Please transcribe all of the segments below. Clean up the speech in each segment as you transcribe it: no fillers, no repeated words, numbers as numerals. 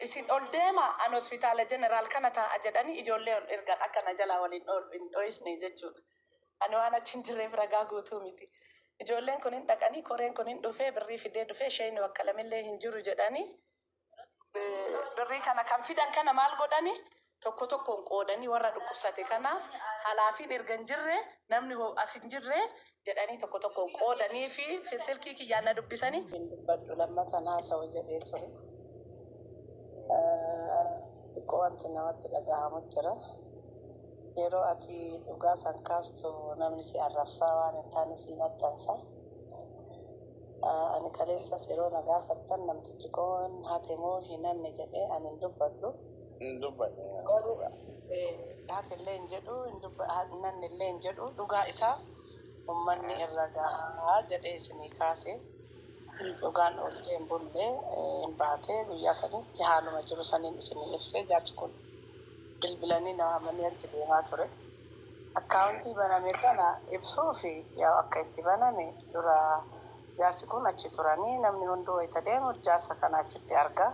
isin ol deema an hospitaala jeneraal kana taa'a jedhanii ijoollee ol ergan akkana jalaa waliin dho'isne jechuudha. Ani waan achi hin jirreef ragaa guutuu miti. Ijoolleen kun hin dhaqanii koreen kun hin dhufee birrii fidee dhufee isheen bakka lamillee hin jiru jedhanii birrii kana kan fidan kana maal godhanii tokko tokkoon qoodanii warra dhukkubsate kanaaf halaafiin erga hin jirre namni as hin jirre jedhanii tokko tokkoon qoodanii fi silkii kiyyaan na dubbisanii. Dubbadhu lammatan haasa'u jedhee ture. Xiqqoo wanti namatti dhagahamu jira. Yeroo ati dhugaa san kaastu namni si arrabsaa waan hin taane si maxxansa. Ani kaleessas yeroo na gaafattan namtichi kun haate moo hin hanne jedhee ani hin dubbadhu. Hin dubbadhu. Haate illee hin jedhu nanni illee hin jedhu dhugaa isaa ummanni irra gahaa jedhee isinii kaase. Dhugaan ooltee hin bullee hin baatee guyyaa sanitti haaluma jiru saniin isinii ibsee jaarsi kun bilbilanii nama amanii achi deemaa ture. Akkaawuntii baname kana ibsuu fi yaa akka itti baname dura jaarsi kun achi turanii namni hunduu wayita deemu jaarsa kana achitti argaa.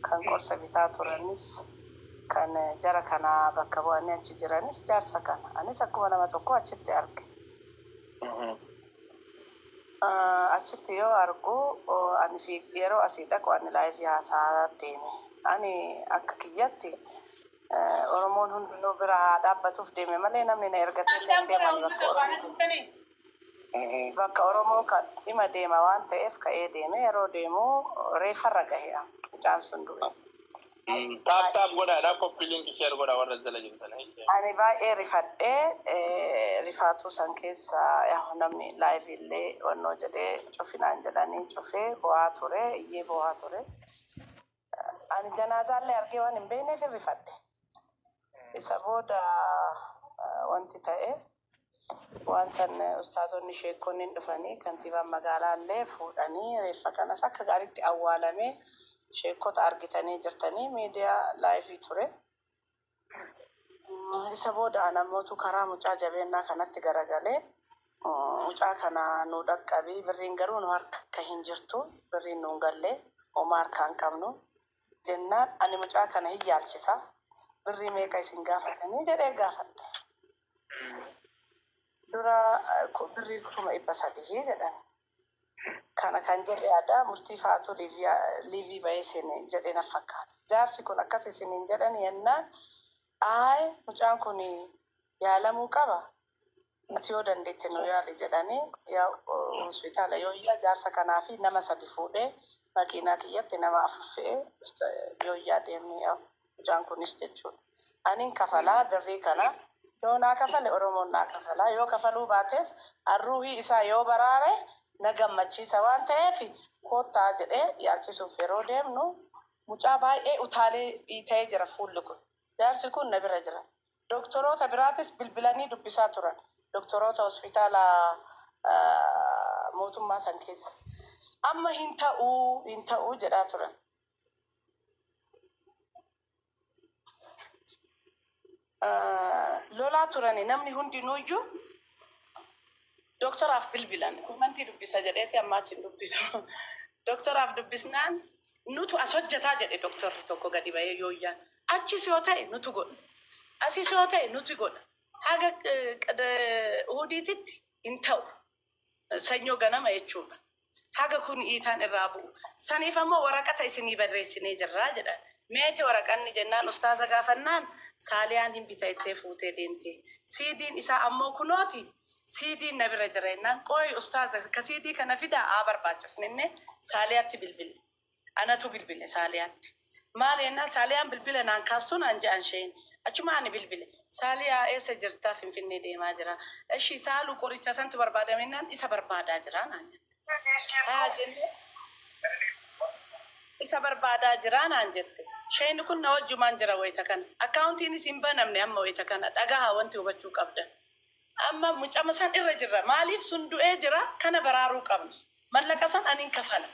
Kan qorsa bitaa turanis kan jara kana bakka bu'anii achi jiranis jaarsa kana. Anis akkuma nama tokko achitti arge. Achitti yoo argu ani fi yeroo asii dhaqu ani laayifii haasaa deeme. Ani akka kiyyatti Oromoon hundinuu bira dhaabbatuuf deeme malee namni na ergatee illee hin deemani bakka Oromoo kan dhima deema waan ta'eef ka'ee deeme yeroo deemu reeffarra gahe mucaan sun du'e. Taap godhaadha koppiliin ishee godha warra jala jirtan. Ani baay'ee rifadhee rifaatuu san keessa namni laayifii illee wannoo jedhee cufinaan jedhanii cufee bo'aa ture iyyee bo'aa ture. Ani janaazaallee argee waan hin beekneef rifadhe. Isa booda wanti ta'e waan san ustaazonni sheekonni dhufanii kantiibaan magaalaallee fuudhanii reeffa kanas akka gaariitti awwaalamee sheekota argitanii jirtanii miidiyaa laayifii ture. Isa booda namoota karaa mucaa jabeennaa kanatti garagalee mucaa kana nu dhaqqabii birriin garuu nu harka hin jirtu birriin nuun gallee homaa harka hin qabnu jennaan ani mucaa kana hin yaalchisa. Birrii meeqa isin gaafatanii jedhee gaafadhe. Dura birrii 300 jedhan. Kana kan jedhe aadaa murtii faatu liivii bahee seenee jedhee na fakkaata. Jaarsi kun akkas isiniin jedhan yennaan mucaan kun yaalamuu qaba. Ati yoo dandeette nu yaali jedhanii hospitaala yoo iyyaa jaarsa kanaa fi nama 3 fuudhee makiinaa kiyyatti nama 4 fe'ee yoo iyyaa deemee mucaan kunis jechuudha. Anin kafalaa birrii kana yoo naa kafale Oromoon naa kafalaa yoo kafaluu baates arruuhii isaa yoo baraare na gammachiisa waan ta'eef koottaa jedhee yaalchisuuf yeroo deemnu mucaa baay'ee utaalee dhiitee jira fuulli kun. Jaarsi kun na bira jira. Doktoroota biraatis bilbilanii dubbisaa turan. Doktoroota hospitaala mootummaa san keessa. Amma hin ta'uu jedhaa turan. Lolaa turani namni hundinuuyyuu doktoraaf bilbilan kumantii dubbisa jedheeti ammaachiin dubbisu. Doktoraaf dubbisnaan nutu as hojjetaa jedhe doktorri tokko gadi bahee yooyyaan. Achis yoo ta'e nutu godha. Asis yoo ta'e nuti godha. Haga uhudiititti hin ta'u. Sanyoo ganama jechuudha. Haga kun iitaan irraa bu'u. Saniif ammoo waraqata isinii barreessinee jirraa jedhan. Meeti waraqanni jennaan ustaaza gaafannaan Saaliyaan hin bitattee fuutee deemtee. CD'n isaa ammoo kunooti. CD'n na bira jira jennaan qooyi ustaaza ka CD kana fidaa barbaachisnenne Saaliyaatti bilbile. Anatu bilbile Saaliyaatti. Maal jennaan Saaliyaan bilbile naan kaastuun an je'an sheen. Achuma ani bilbile. Saaliyaa eessa jirtaa Finfinnee deemaa jira. Ishii saaluu qoricha santu barbaadamennaan isa barbaadaa jira naan jette. Haa jenne isa barbaadaa jira naan jette. Sheen kun na wajjumaan jira wayita kana. Akkaawuntiinis hin banamne amma wayita kana dhagaa wanti hubachuu qabda. Amma mucama san irra jirra. Maaliif sun du'ee jira kana baraaruu qabna. Mallaqa san anin kafala.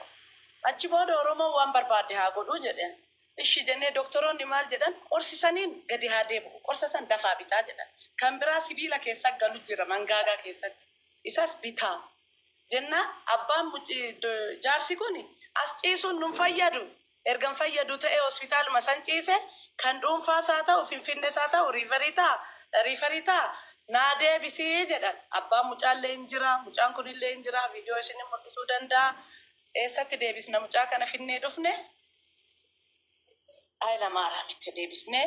Achi booda Oromoo waan barbaade haa godhuu jedhan. Ishi jennee doktoroonni maal jedhan qorsisaniin gadi haa deebi'u. Qorsa san dafaa bitaa jedhan. Kan biraa sibiila keessa galu jira mangaagaa keessatti. Isas bitaa. Jennaa abbaan jaarsi kun as ciisuun nun fayyadu. ergan fayyadu ta'e hospitaaluma san ciise kan dhuunfaa isaa ta'u finfinne isaa ta'u riifarii ta'a naa deebisii jedhan abbaan mucaallee hin jira mucaan kunillee hin jira viidiyoo isin mul'isuu danda'a eessatti deebisna mucaa kana finnee dhufne Hayila Maaraamitti deebisne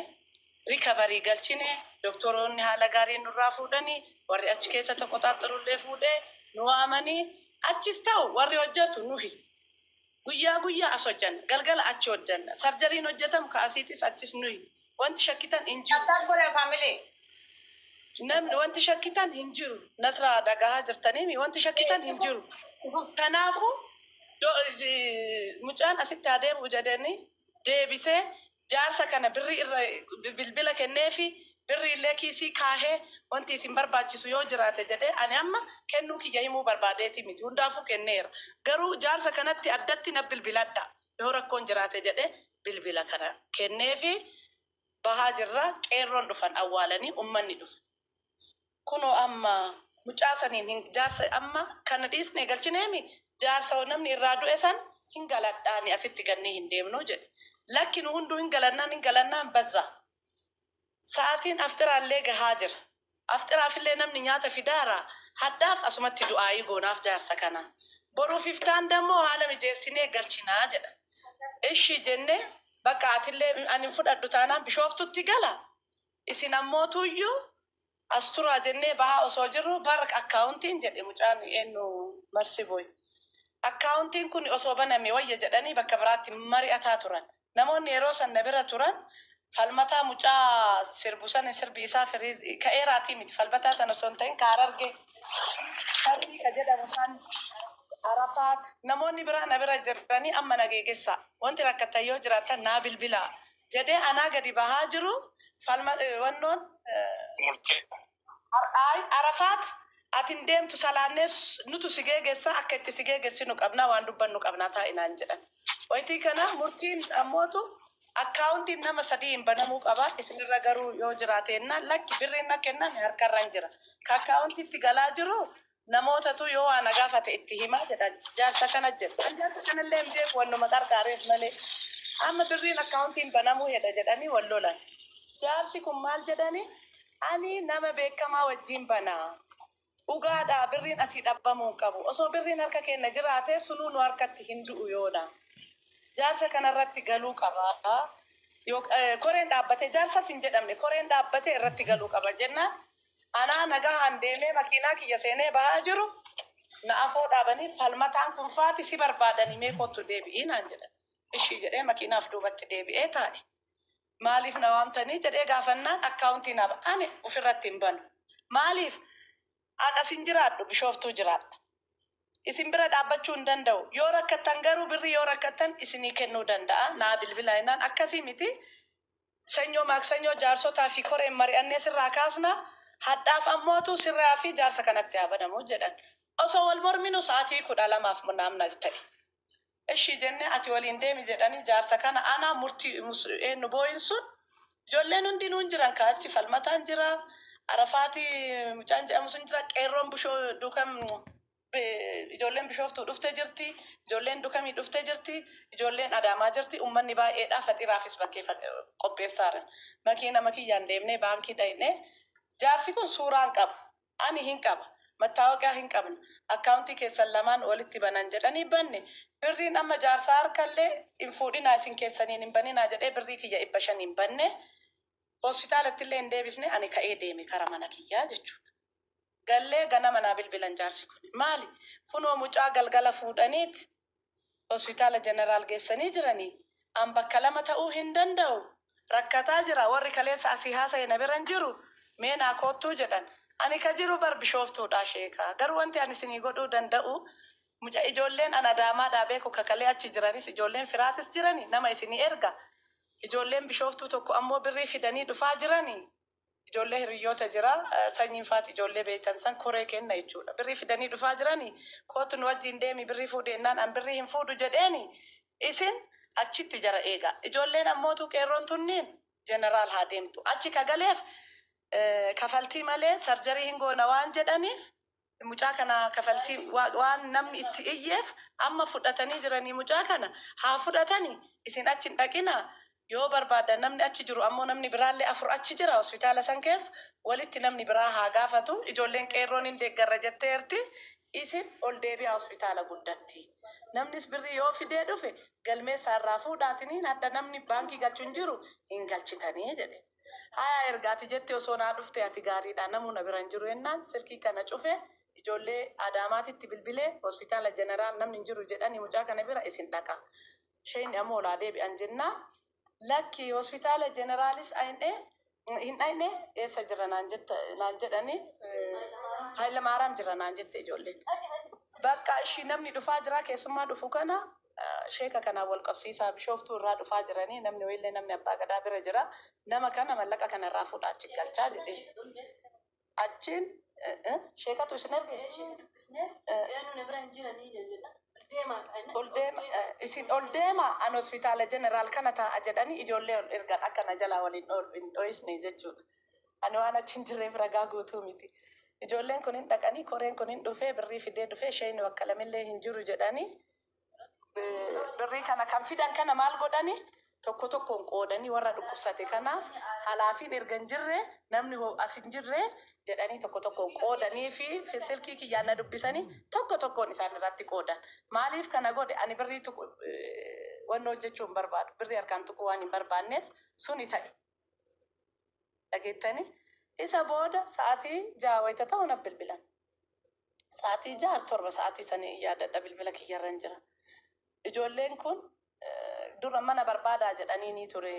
rikavarii galchine doktoroonni haala gaariin nurraa fuudhanii warri achi keessa tokko xaxxarullee fuudhee nu waamanii achis ta'u warri hojjetu nuhi guyyaa as hojjanna galgala achi hojjanna sarjariin hojjetamu kaasiitis achis nuhi wanti shakkitan hin jiru namni wanti shakkitan hin jiru nasraa dhagahaa jirtanii wanti shakkitan hin jiru kanaafu mucaan asitti adeemu jedhanii deebisee jaarsa kana birri irra bilbila kenneefi birri illee kiisii kaahee wanti isin barbaachisu yoo jiraate jedhee ani amma kennuu kiyya himuu barbaadeeti miti hundaafuu kenneera garuu jaarsa kanatti addatti na bilbiladha yoo rakkoon jiraate jedhee bilbila kana kenneefi bahaa jirra qeerroon dhufan awwaalanii ummanni dhufa kunoo amma mucaa saniin hin jaarsa amma kana dhiisne galchineemi jaarsa namni irraa du'e san hin galadhaani asitti gannee hin deemnu jedhe lakkinu hunduu hin galannaan bazza sa'aatiin aftiraallee gahaa jira aftiraafillee namni nyaata fidaara haddaaf asumatti du'aayii goonaaf jaarsa kana boruuf iftaan dammoo haala mijeessinee galchinaa jedha ishi jenne bakka atillee ani fudhadhu taanaan bishooftutti gala isin ammootuyyuu asturaa jennee bahaa osoo jirru barra akkaawuntiin jedhe mucaan eenyu marsiboy akkaawuntiin kun osoo baname wayya jedhanii bakka biraatti mari'ataa turan namoonni yeroo san na bira turan falmataa mucaa sirbu sana sirbi isaa firiz ka'eeraatii miti falmataa sana osoo hin ta'in kaararge harri ka jedhamu san arafaat namoonni biraa na bira jiranii amma nageegessa wanti rakkatan yoo jiraatan naa bilbilaa jedhee anaa gadi bahaa jiru wannoon arafaat atin deemtu salaannes nutu sigeegessa akka itti sigeegessinu qabnaa waan dubbannu qabnaa taa'inaan jedhan wayitii kana murtiin ammootu akkaawuntiin nama sadii hin banamuu qaba isinirra garuu yoo jiraateenna lakki birriin na kennan harkarran jira ka akkaawuntiitti galaa jiru namootatu yoo waan gaafate itti himaa jedhan jaarsa kana jedha jaarsa kanallee hin beeku wannuma qarqaareef malee amma birriin akkaawuntiin banamuu hedha jedhanii wallolan jaarsi kun maal jedhani ani nama beekamaa wajjin banaa ugaadha birriin asii dhabbamuu qabu osoo birriin harka keenya jiraate sunuu nu harkatti hin du'u yoona jaarsa kanarratti galuu qaba koreen dhaabbate jaarsas hin jedhamne koreen dhaabbate irratti galuu qaba jenna anaa nagahaan deemee makiinaa kiyya seenee bahaa jiru na afoo dhaabanii falmataan kun faati si barbaadanii mee kottu deebi'ii naan jedhan ishii jedhee makiinaaf duubatti deebi'ee taa'e maaliif na waamtanii jedhee gaafannaan akkaawuntii naaba ani ofirratti hin banu maaliif an asin jiraadhu bishooftuu jiraadha isin bira dhaabbachuu hin danda'u yoo rakkattan garuu birri yoo rakkattan isinii kennuu danda'a naa bilbilaa jennaan akkasii miti senyoo maaksenyoo jaarsotaa fi koreen mari'annee sirraa kaasna hadhaaf ammootu sirraa fi jaarsa kanatti yaabadamu jedhan osoo wal morminu sa'aatii 12 naamna ta'e ishii jenne ati waliin deemi jedhanii jaarsa kana anaa murtii eenyu booyin sun ijoolleen hundinuu hin jiran kaachi falmataan jira arafaati mucaan jedhamu sun jira qeerroon bishoo dukam ijoolleen bishooftuu dhufte jirti ijoolleen dukamii dhufte jirti ijoolleen adaamaa jirti ummanni baay'eedha faxiraafis bakkee qopheessaaran makiina kiyyaan deemnee baankii dhayne jaarsi kun suuraan qaba ani hin qaba mattaawaqaa hin qabnu akkaawuntii keessan lamaan walitti banan jedhanii banne birriin amma jaarsaa harkallee hin fuudhinaa isin keessaniin hin baninaa jedhee birrii kiyya 500 hin banne hospitaalatti illee hin deebisne ani ka'ee deeme kara mana kiyyaa jechuudha. Gallee ganama naa bilbilan jaarsi kun maali kunoo mucaa galgala fuudhaniiti hospitaala jeneraal geessanii jiranii an bakka lama ta'uu hin danda'u rakkataa jira warri kaleessa asii haasa'e na biran jiru mee naa koottuu jedhan ani ka jiru bar bishooftuudha sheekaa garuu wanti ani isinii godhuu danda'u mucaa ijoolleen an adaamaa dhaabee kokakalee achi jiranis ijoolleen firaatis jiranii nama isinii erga ijoolleen bishooftuu tokko ammoo birrii fidanii dhufaa jiranii ijoollee hiriyoota jira sanyiin faati ijoollee beektan san koree kenna jechuudha birrii fidanii dhufaa jiranii kootu nu wajjin deemi birrii fuudhennaan an birrii hin fuudhu jedheeni isin achitti jara eega ijoolleen ammootu qeerroon tunniin jeneraal haa deemtu achi kagaleef kafaltii malee sarjarii hin goona waan jedhaniif mucaa kana kafaltii waan namni itti iyyeef amma fudhatanii jiranii mucaa kana haa fudhatanii isin achi hin dhaqina yoo barbaadan namni achi jiru ammoo namni biraallee 4 achi jira hospitaala san keessa walitti namni biraa haa gaafatu ijoolleen qeerroon hin deeggarra jetteerti isin ol deebi'a hospitaala guddatti namnis birrii yoo fidee dhufe galmee isaarraa fuudhaatiniin adda namni baankii galchu hin jiru hin galchitanii jedhe. Haya ergaati jetti osoo naa dhufte ati gaariidha namuna bira hin jiru yennaan silkii kana cufe ijoollee Adaamaatitti bilbilee hospitaala jeneraal namni hin jiru jedhanii mucaa kana bira isin dhaqa. Isheen ammoo olaa deebi'an jennaan lakki hospitaala jeneraalis hin dhayne eessa jira naan jedhanii Haayila Maaraam jira naan jette ijoolleen. Bakka ishii namni dhufaa jira keessummaa dhufu kana sheeka kana wal qabsiisaa bishooftuu irraa dhufaa jiranii namni wayillee namni abbaa gadaa bira jira nama kana mallaqa kana irraa fuudhaa achi galchaa jedhe. Achiin sheekatu isin erge isin ol deema an hospitaala jeneraal kana taa'a jedhanii ijoollee ol ergan akkana jalaa waliin dho'isne jechuudha. Ani waan achiin jirreef ragaa guutuu miti. Ijoolleen kun hin dhaqanii koreen kun hin dhufee birrii fidee dhufee isheen bakka lamillee hin jiru jedhanii birrii kana kan fidan kana maal godhanii tokko tokkoon qoodanii warra dhukkubsate kanaaf halaafiin erga hin jirre namni as hin jirre jedhanii tokko tokkoon qoodanii fi silkii kiyyaan na dubbisanii tokko tokkoon isaan irratti qoodan. Maaliif kana godhe ani birrii tuqu wanni hojjechuu hin barbaadu birrii harkaan tuquu waan hin barbaanneef suni ta'e. Dhageettanii isa booda sa'aatii 6 wayita ta'u na bilbilan. Sa'aatii 6 7 sa'aatii sanii yaadadha bilbila kiyyarra hin jira. Ijoolleen kun dura mana barbaadaa jedhanii ni ture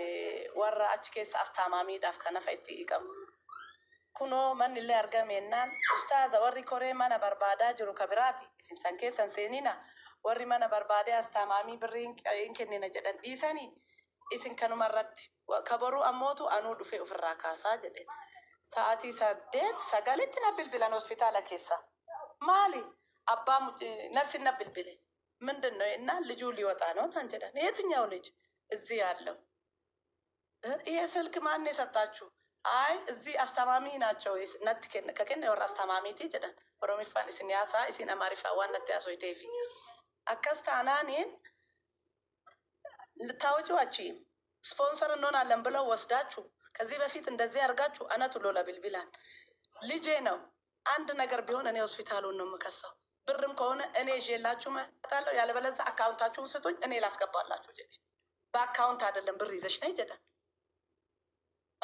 warra achi keessa astaamaamiidhaaf kan hafa itti qabu. Kunoo manni illee argamennaan ustaaza warri koree mana barbaadaa jiru kabiraati isin san keessan seenina warri mana barbaadee astaamaamii birrii hin kennina jedhan dhiisanii isin kanuma irratti kabaruu ammootu anuu dhufee ofirraa kaasaa jedhe. Sa'aatii 8 9tti na bilbilan hospitaala keessa. Maali? Abbaa ነርስ na bilbile. ምንድነው እና ልጁ ሊወጣ ነው አንጀዳን የትኛው ልጅ እዚህ ያለው ይሄ ስልክ ማን የሰጣችሁ? አይ እዚህ አስተማሚ ናቸው ነት ከከነ ወራ አስተማሚቲ ጀዳን ኦሮሚፋን ሲኒያሳ ሲን አማሪፋ ዋነት ያሶይቴፊ አከስታናኔን ልታውጪዋቺ ስፖንሰር እንሆናለን ብለው ወስዳችሁ ከዚህ በፊት እንደዚህ አርጋችሁ አናቱ ሎላ ቢልቢላን ልጄ ነው አንድ ነገር ቢሆን እኔ ሆስፒታሉን ነው የምከሰው ብርም ከሆነ እኔ ይዤላችሁ መጣለሁ ያለበለዚያ አካውንታችሁን ስጡኝ እኔ ላስገባላችሁ ጀዴ በአካውንት አይደለም ብር ይዘሽ ነይ ጀዳ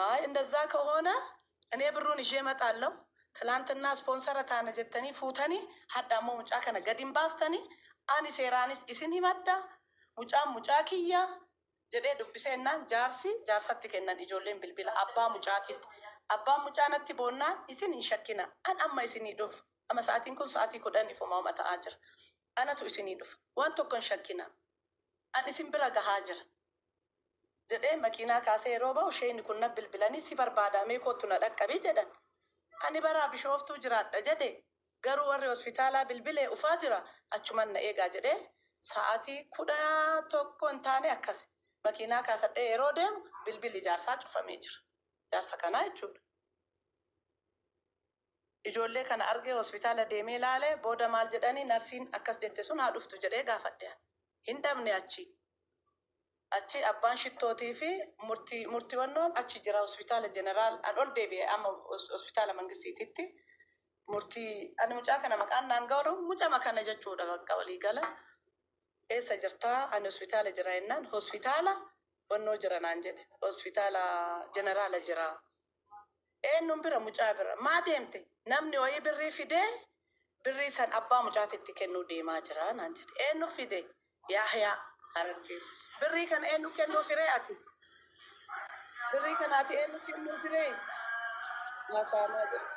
አይ እንደዛ ከሆነ እኔ ብሩን ይዤ መጣለሁ ትላንትና ስፖንሰር ታነጀተኒ ፉተኒ ሀዳሞ ሙጫ ከነ ገዲም ባስተኒ አኒ ሴራኒስ ኢሲን ይመዳ ሙጫ ኪያ ጀዴ ዱብሴና ጃርሰቲ ከነን ኢጆሌን ቢልቢላ አባ ሙጫነቲ ቦና ኢሲን ይሸኪና አን አማ ኢሲን ይዶፍ أما ساعتين كل ساعتي كوداني فما متأجر أنا تو إسني دوف وان تو كن شكينا أنا إسم بلا جهاجر جدّي ماكينة كاسة روبا وشيء نكون نبل بلاني سيبر بعد أمي كوتنا ركبي جدا أنا برا بشوف تجرات جدّي قروا وري هوسبيتالا بالبلة وفاجرة أشومان إيجا جدّي ساعتي كودا تو كون تاني أكاس ماكينة كاسة رودم بالبلة جارسات فميجر جارسا كنا يجود ijoollee kana argee hospitaala deemee laale booda maal jedhanii narsiin akkas jette sun haa dhuftu jedhee gaafadheen hin dhabne achi abbaan shittootii fi murtiiwwannoon achi jira hospitaala jeneraal an ol deebi'e amma hospitaala mangistiititti murtii ani mucaa kana maqaan naan ga'u mucama kana jechuudha bakka walii gala eessa jirtaa ani hospitaala jira jennaan hospitaala wannoo jira naan jedhe hospitaala jeneraala jira eenyuun bira mucaa bira maa deemte namni wayii birrii fidee birrii san abbaa mucaatitti kennuu deemaa jira naan jedhe eenyu fide Yahyaa Harargee birrii kan eenyu kennuu firee ati birrii kanaati eenyu kennuu firee Masaamaa jira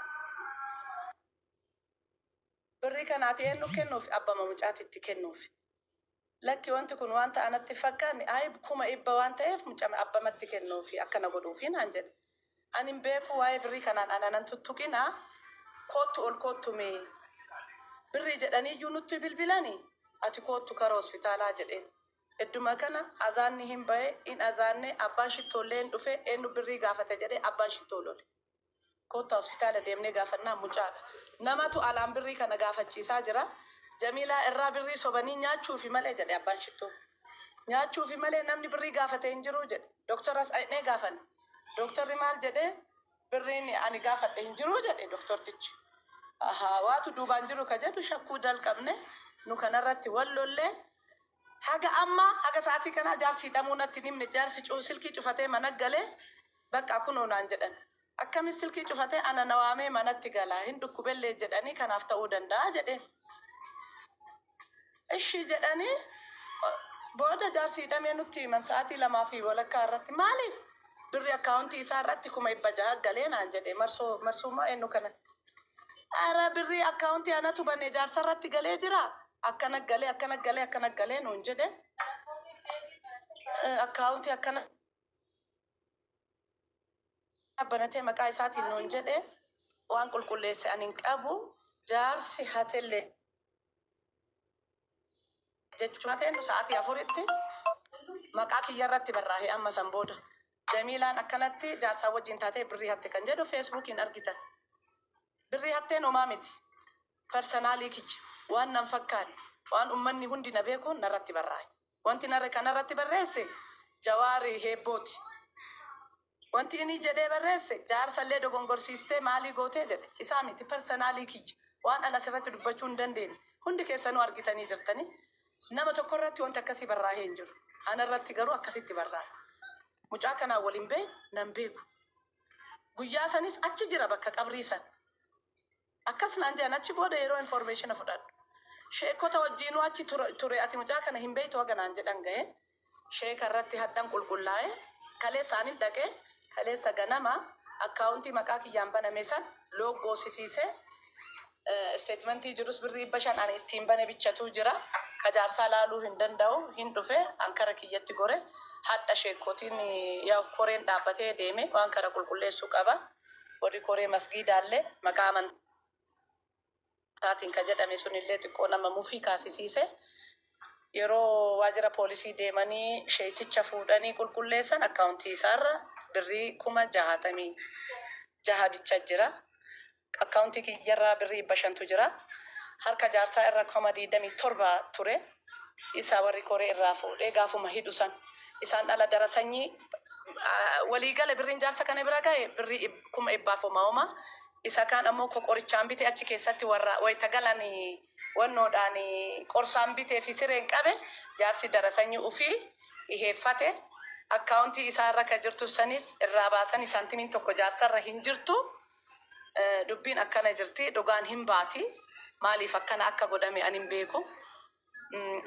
birrii kanaati eenyu kennuuf abbaa mucaatitti kennuuf lakki wanti kun wanta anatti fakkaanne ay kuma ibba waan ta'eef mucama abbamatti kennuuf akkana godhuufi naan jedhe ani beeku waa'ee birrii kanaan anan tuttuqina kootu ol kootu mee birrii jedhanii iyyuu nutti bilbilanii ati kootu kara hospitaalaa jedheen hedduma kana azaanni hin bahe in azaanne abbaan shittooleen dhufe eenyu birrii gaafate jedhee abbaan shittoo lole kootta hospitaala deemnee gaafannaa mucaadha. Namatu alaan birrii kana gaafachiisaa jira. Jamiilaa irraa birrii sobanii nyaachuufi malee jedhe abbaan shittoo. Nyaachuufi malee namni birrii gaafatee hin jiru jedhe. Dooktaras dhaqnee gaafanne. Dooktarri maal jedhee birriin ani gaafadhe hin jiru jedhe dooktortichi. Waatu duubaan jiru ka jedhu shakkuu dalqabne nu kanarratti wallollee haga amma haga sa'aatii kana jaarsi hidhamuu natti nimne jaarsi silkii cufatee mana galee bakka kunoo naan jedhan. Akkamis silkii cufatee ana nawaamee manatti galaa hin dhukkubellee jedhanii kanaaf ta'uu danda'a jedheen. Ishi jedhanii booda jaarsi hidhamee nutti himan sa'aatii 2 walakkaa irratti maaliif birri akkaawuntii isaa irratti 600 galee naan jedhe marsummaa eenyu kana. Ara birri akkaawuntii anatu banee jaarsa irratti galee jira. Akkana galee nuun jedhe. Akkaawuntii akkana banatee maqaa isaatiin nuun jedhe waan qulqulleesse ani hin qabu jaarsi hatellee jechuun hateen sa'aatii 4tti maqaa kiyya irratti barraa'ee amma san booda Jamiilaan akkanatti jaarsaa wajjin taatee birrii hatte kan jedhu feesbuukiin argitan. Birrii hatteen homaa miti. Personaalii kiyya waan nan fakkaanne waan ummanni hundi na beekuun narratti barraa'e. Wanti kanarratti barreesse Jawaari Heebbooti. Wanti inni jedhee barreesse jaarsallee dogongorsiistee maalii gootee jedhe isaa miti personaalii kiyya waan ana asirratti dubbachuu hin dandeenye hundi keessanuu argitanii jirtanii nama tokko irratti wanti akkasii barraa'ee hin jiru. Ana irratti garuu akkasitti barraa'e. Mucaa kanaa waliin bee nan beeku. Guyyaa sanis achi jira bakka qabrii san. Akkas naan jedhan achi booda yeroo information fudhadhu. Sheekota wajjiinuu achi ture ati mucaa kana hin beektu haga naan jedhan ga'e. Sheeka irratti haddan qulqullaa'e kaleessaanin dhaqee kaleessa ganama akkaawuntii maqaa kiyyaan baname san loogoosisiisee statementii jirus birrii 500 ani ittiin bane bichatu jira. Kajaarsaa laaluu hin danda'u hin dhufe ankara kiyyatti gore hadda sheekotiin yaa koreen dhaabbatee deeme waan kara qulqulleessuu qaba. Warri koree masgiidaallee maqaa amantaatiin ka jedhame sunillee xiqqoo nama mufii kaasisiise. Yeroo waajjira poolisii deemanii sheeticha fuudhanii qulqulleessan akkaawuntii isaarra birrii 66,000 bicha jira. Akkaawuntii kiyyarraa birrii 500 jira. Harka jaarsaa irra 27 ture. Isa warri koree irraa fuudhee gaafuma hidhu san isaan dhala darasanii waliigala birriin jaarsa kana bira ga'e birrii 1,000 isa kaan ammoo qorichaan bitee achi keessatti warra wayita galanii wannoodhaan qorsaan bitee fi sireen qabe jaarsi darasanii ofii iheeffate akkaawuntii isaarra ka jirtu sanis irraa baasanii saantimiin tokko jaarsarra hin jirtu. Dubbiin akkana jirti dhugaan hin baati. Maaliif akkana akka godhame ani hin beeku.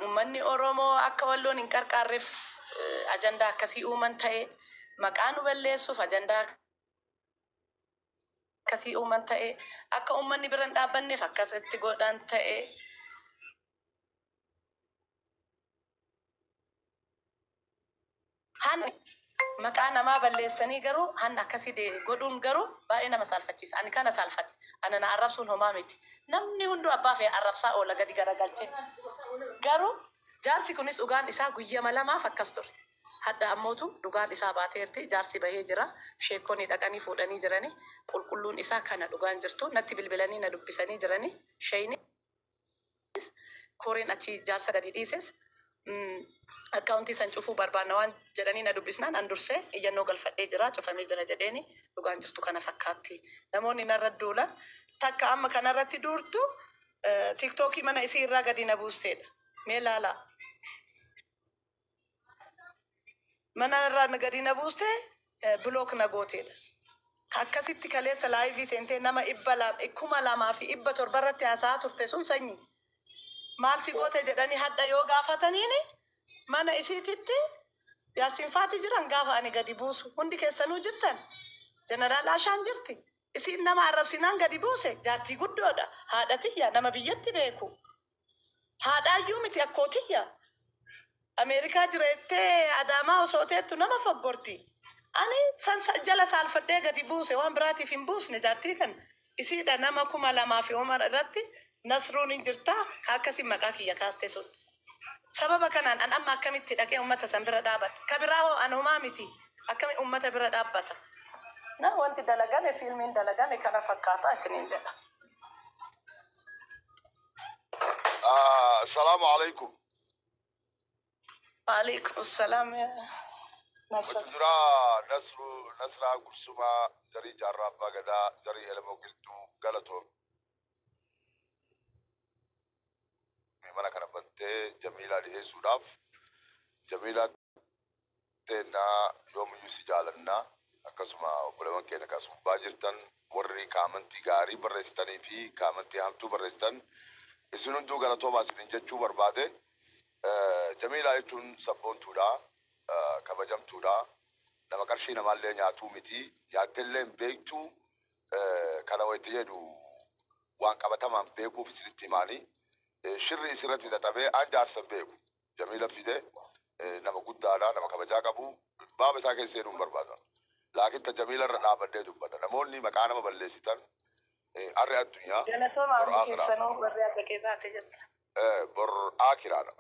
Uummanni Oromoo akka walloon hin qarqaarreef ajandaa akkasii uuman ta'e maqaa nu balleessuuf ajandaa akkasii uuman ta'e akka uummanni bira hin dhaabbanneef akkasitti godhan ta'e. Hanni maqaa namaa balleessanii garuu hanna akkasii godhuun garuu baay'ee nama saalfachiisa. Ani kana saalfadhe. Ana na arrabsuun homaa miti. Namni hunduu abbaa fi arrabsaa oola gadi garagalchee. Garuu jaarsi kunis dhugaan isaa guyyaa 2 akkas ture. Hadda ammootu dhugaan isaa baateerti. Jaarsi bahee jira. Sheekonni dhaqanii fuudhanii jiranii. Qulqulluun isaa kana dhugaan jirtu. Natti bilbilanii na dubbisanii jiranii. Shayini koreen achi jaarsa gadi dhiises. Akkaawuntii san cufuu barbaanna waan jedhanii na dubbisnaan an dursee iyyannoo galfadhee jira cufamee jira jedheeni dhugaan jirtu kana fakkaatti. Namoonni narra duulan takka amma kanarratti duurtu tiktookii mana isii irraa gadi na buusteedha. Mee laalaa. Mana irraa gadi na buustee bilook na gooteedha. Akkasitti kaleessa laayivii seentee nama 2,700 irratti haasaa turte sun sanyii. Maal si goote jedhanii hadda yoo gaafataniini mana isiititti Yaasiin Faati jiran gaafa ani gadi buusu hundi keessanuu jirtan jeneraal Ashaan jirti isiin nama arrabsinaan gadi buuse jaartii guddoodha haadha tiyya nama biyyatti beeku haadhaayyuu miti akkootiyya Ameerikaa jireettee Adaamaa osoo teettu nama foggorti ani jala saalfadhee gadi buuse waan biraatiif hin buusne jaartii kan isiidha nama 2,000 irratti Nasruun hin jirta akkasiin maqaa kiyya kaaste sun. Sababa kanaan an amma akkamitti dhaqee uummata san bira dhaabata. Ka biraa hoo an homaa miti akkami uummata bira dhaabbata. Na wanti dalagame fiilmiin dalagame kana fakkaataa isiniin jedha. السلام عليكم. Waalaikum salaam Nasrat. وتدرى نصر قرسما زري جراب بغدا زري إلمو قلتو غلطو مانا كان بنتي جميلة لهي سوداف جميلة تنا يوم يوسي جالنا أكسما وبلمان كينا كاسم باجرتن ورّي كامنتي غاري برستاني في كامنتي همتو برستان اسنون دو غلطو باسنين ججو برباده جميلة يتون سبون تودا كبجم تودا nama qarshii namallee nyaatuu miti nyaattellee hin beektu kana wayitti jedhu waan qabatamaan beekuuf isinitti himaanii shirri isirratti dadhabee an jaarsa hin beeku jamiila fide nama guddaadha nama kabajaa qabu baaba isaa keessa seenuu hin barbaadan laakiin ta jamiila irra dhaabadhee dubbadha namoonni maqaa nama balleessitan arri addunyaa bor akiraadha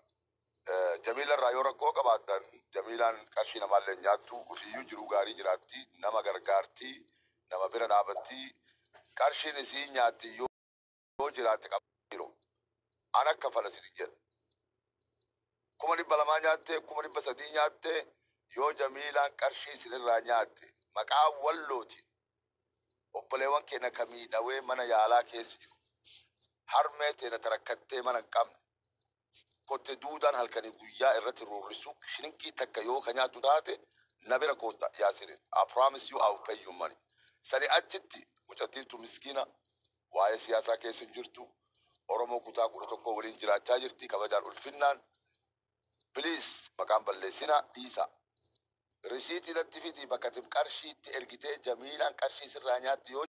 جميل الرايورا كوكا بعدين جميلان كارشي نمال لنجاتو وسيو جرو غاري جراتي نما غرغارتي نما بيرا دابتي كارشي نسي نياتي يو جراتي كابيرو أنا كفلا سيرجل كومري بلما نياتي كومري بسدي نياتي يو جميلان كارشي سير نياتي مكا ولوتي وبلوان كنا كمي داوي منا يالا كيسيو هرمتي نتركتي منا كم كنت دودان هالكني بويا إرتي رورسوك شنكي تكيو كنيا دوداتي نبرة كوتا ياسين I promise you I will pay you money سري أجتي وجدتي مسكينة واي سياسة كيس جرتو أورمو كوتا كورتوكو ولين جرا تاجرتي كبجار الفنان بليز مكان بلسنا إيسا رسيتي لتفيدي بكتب كارشي ترجتي جميلا كارشي سرانيات يو